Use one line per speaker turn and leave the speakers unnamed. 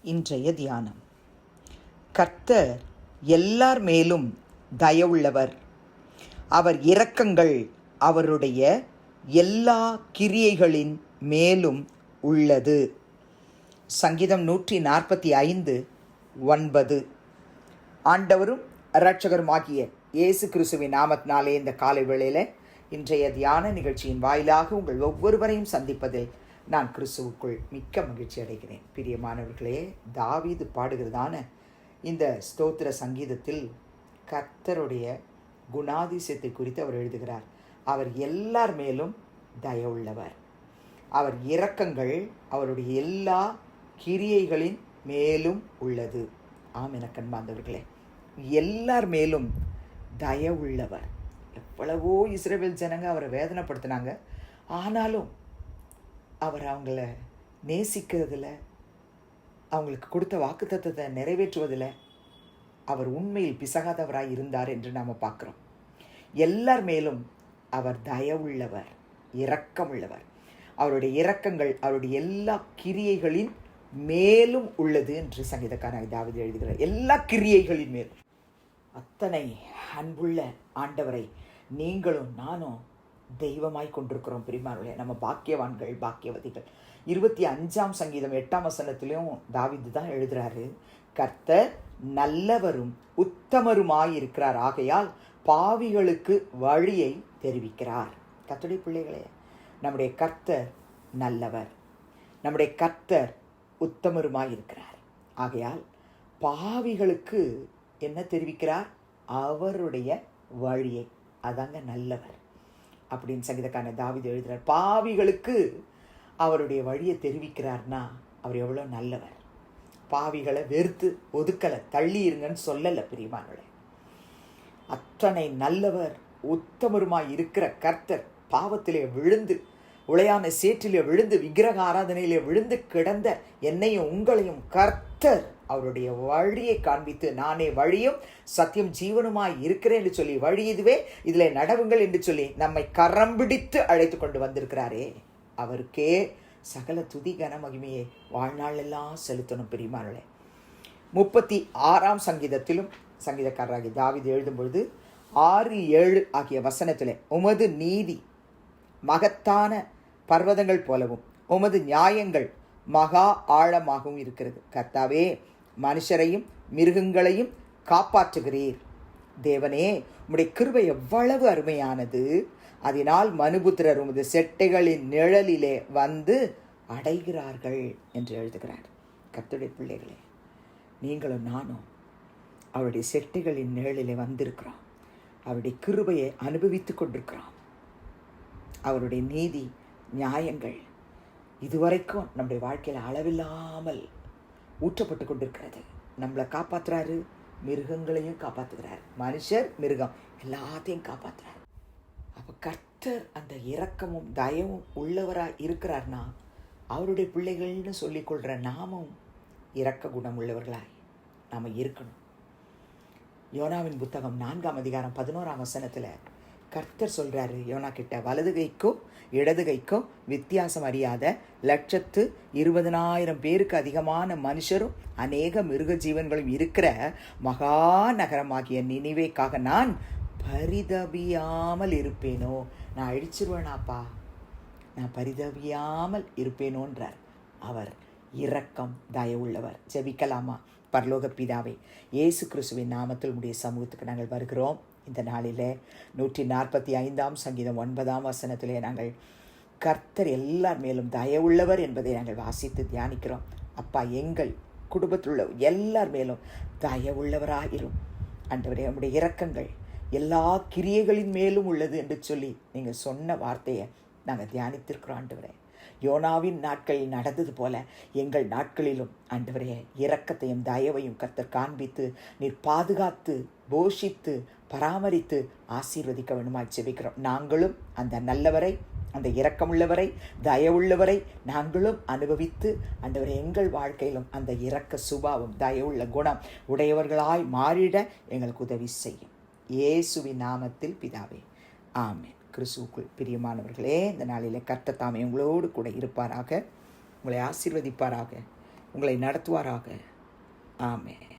இன்றைய தியானம். கர்த்தர் எல்லார் மேலும் தயவுள்ளவர். அவர் இரக்கங்கள் அவருடைய எல்லா கிரியைகளின் மேலும் உள்ளது. சங்கீதம் 145:9. ஆண்டவரும் இரட்சகருமாகிய இயேசு கிறிஸ்துவின் நாமத்தினாலே இந்த காலை வேளையில் இன்றைய தியான நிகழ்ச்சியின் வாயிலாக உங்கள் ஒவ்வொருவரையும் சந்திப்பதில் நான் கிறிஸ்துவுக்குள் மிக்க மகிழ்ச்சி அடைகிறேன். பிரியமானவர்களே, தாவீது பாடுகிறதான இந்த ஸ்தோத்திர சங்கீதத்தில் கர்த்தருடைய குணாதிசயத்தை குறித்து அவர் எழுதுகிறார். அவர் எல்லார் மேலும் தயவுள்ளவர். அவர் இரக்கங்கள் அவருடைய எல்லா கிரியைகளின் மேலும் உள்ளது. ஆம், என கண்பார்ந்தவர்களே, எல்லார் மேலும் தயவுள்ளவர். எவ்வளவோ இஸ்ரவேல் ஜனங்க அவரை வேதனைப்படுத்தினாங்க. ஆனாலும் அவர் அவங்கள நேசிக்கிறதுல, அவங்களுக்கு கொடுத்த வாக்குத்தத்தத்தை நிறைவேற்றுவதில் அவர் உண்மையில் பிசகாதவராய் இருந்தார் என்று நாம் பார்க்குறோம். எல்லார் மேலும் அவர் தயவுள்ளவர், இரக்கமுள்ளவர். அவருடைய இரக்கங்கள் அவருடைய எல்லா கிரியைகளின் மேலும் உள்ளது என்று சங்கீதக்காரன் தாவீது எழுதுகிறார். எல்லா கிரியைகளின் மேலும். அத்தனை அன்புள்ள ஆண்டவரை நீங்களும் நானும் தெய்வமாய் கொண்டிருக்கிறோம். பிரியமானவர்களே, நம்ம பாக்கியவான்கள், பாக்கியவதிகள். 25ஆம் சங்கீதம் 8ஆம் வசனத்திலையும் தாவீது தான் எழுதுறாரு, கர்த்தர் நல்லவரும் உத்தமருமாய் இருக்கிறார், ஆகையால் பாவிகளுக்கு வழியை தெரிவிக்கிறார். கர்த்தருடைய பிள்ளைகளே, நம்முடைய கர்த்தர் நல்லவர், நம்முடைய கர்த்தர் உத்தமருமாய் இருக்கிறார். ஆகையால் பாவிகளுக்கு என்ன தெரிவிக்கிறார்? அவருடைய வழியை. அதாங்க நல்லவர் அப்படின்னு சங்கீதக்காரன் தாவீது எழுதுகிறார். பாவிகளுக்கு அவருடைய வழியை தெரிவிக்கிறார்னா அவர் எவ்வளோ நல்லவர். பாவிகளை வெறுத்து ஒதுக்கலை, தள்ளி இருங்கன்னு சொல்லலை. பிரியமானவர்களே, அத்தனை நல்லவர் உத்தமருமாய் இருக்கிற கர்த்தர் பாவத்திலே விழுந்து, உளையான சேற்றிலே விழுந்து, விக்கிரக ஆராதனையிலே விழுந்து கிடந்த என்னையும் உங்களையும் கர்த்தர் அவருடைய வழியை காண்பித்து, நானே வழியும் சத்தியம் ஜீவனுமாய் இருக்கிறேன் என்று சொல்லி, வழி இதுவே, இதில் நடவுங்கள் என்று சொல்லி நம்மை கரம் பிடித்து அழைத்து கொண்டு வந்திருக்கிறாரே, அவருக்கே சகல துதி கன மகிமையை வாழ்நாளெல்லாம் செலுத்தணும். பிரியமானவர்களே, 36ஆம் சங்கீதத்திலும் சங்கீதக்காரராகிய தாவீது எழுதும் பொழுது 6-7 ஆகிய வசனத்திலே, உமது நீதி மகத்தான பர்வதங்கள் போலவும் உமது நியாயங்கள் மகா ஆழமாகவும் இருக்கிறது. கர்த்தாவே, மனுஷரையும் மிருகங்களையும் காப்பாற்றுகிறீர். தேவனே, உம்முடைய கிருபை எவ்வளவு அருமையானது, அதனால் மனுபுத்திரர் உமது செட்டைகளின் நிழலிலே வந்து அடைகிறார்கள் என்று எழுதுகிறார். கர்த்தருடைய பிள்ளைகளே, நீங்களும் நானும் அவருடைய செட்டைகளின் நிழலிலே வந்திருக்கிறோம். அவருடைய கிருபையை அனுபவித்து கொண்டிருக்கிறோம். அவருடைய நீதி நியாயங்கள் இதுவரைக்கும் நம்முடைய வாழ்க்கையில் அளவில்லாமல் ஊற்றப்பட்டு கொண்டிருக்கிறது. நம்மளை காப்பாற்றுறாரு, மிருகங்களையும் காப்பாற்றுகிறார். மனுஷர் மிருகம் எல்லாத்தையும் காப்பாற்றுறார். அப்போ கர்த்தர் அந்த இரக்கமும் தயவும் உள்ளவராக இருக்கிறார்னா, அவருடைய பிள்ளைகள்னு சொல்லிக்கொள்கிற நாமும் இரக்க குணம் உள்ளவர்களாய் நாம் இருக்கணும். யோனாவின் புத்தகம் 4ஆம் அதிகாரம் 11ஆம் வசனத்தில் கர்த்தர் சொல்கிறாரு யோனா கிட்ட, வலது கைக்கும் இடது கைக்கும் வித்தியாசம் அறியாத 120,000 பேருக்கு அதிகமான மனுஷரும் அநேக மிருக ஜீவன்களும் இருக்கிற மகா நகரமாகிய நினிவேக்காக நான் பரிதபியாமல் இருப்பேனோ. நான் அழிச்சிருவேனாப்பா, நான் பரிதபியாமல் இருப்பேனோன்றார். அவர் இரக்கம் தயவுள்ளவர். ஜெபிக்கலாமா? பரலோக பிதாவே, இயேசு கிறிஸ்துவின் நாமத்தில் உடைய சமூகத்துக்கு நாங்கள் வருகிறோம். இந்த நாளில் 145ஆம் சங்கீதம் 9ஆம் வசனத்திலே நாங்கள் கர்த்தர் எல்லார் மேலும் தயவுள்ளவர் என்பதை நாங்கள் வாசித்து தியானிக்கிறோம். அப்பா, எங்கள் குடும்பத்தில் உள்ள எல்லார் மேலும் தயவுள்ளவராயிரும் ஆண்டவரே. நம்முடைய இரக்கங்கள் எல்லா கிரியைகளின் மேலும் உள்ளது என்று சொல்லி நீங்கள் சொன்ன வார்த்தையை நாங்கள் தியானித்திருக்கிறோம். ஆண்டவரே, யோனாவின் நாட்களில் நடந்தது போல எங்கள் நாட்களிலும் ஆண்டவரே இரக்கத்தையும் தயவையும் கர்த்தர் காண்பித்து நீர் பாதுகாத்து போஷித்து பராமரித்து ஆசீர்வதிக்க வேண்டுமாய் ஜெபிக்கிறோம். நாங்களும் அந்த நல்லவரை, அந்த இரக்கமுள்ளவரை, தயவுள்ளவரை நாங்களும் அனுபவித்து ஆண்டவரே எங்கள் வாழ்க்கையிலும் அந்த இரக்க சுபாவம் தயவுள்ள குணம் உடையவர்களாய் மாறிட எங்களுக்கு உதவி செய்யும். இயேசுவின் நாமத்தில் பிதாவே, ஆமென். கிறிஸ்துவுக்குள் பிரியமானவர்களே, இந்த நாளில் கர்த்தர் தாமே உங்களோடு கூட இருப்பாராக, உங்களை ஆசீர்வதிப்பாராக. உங்களை நடத்துவாராக. ஆமென்.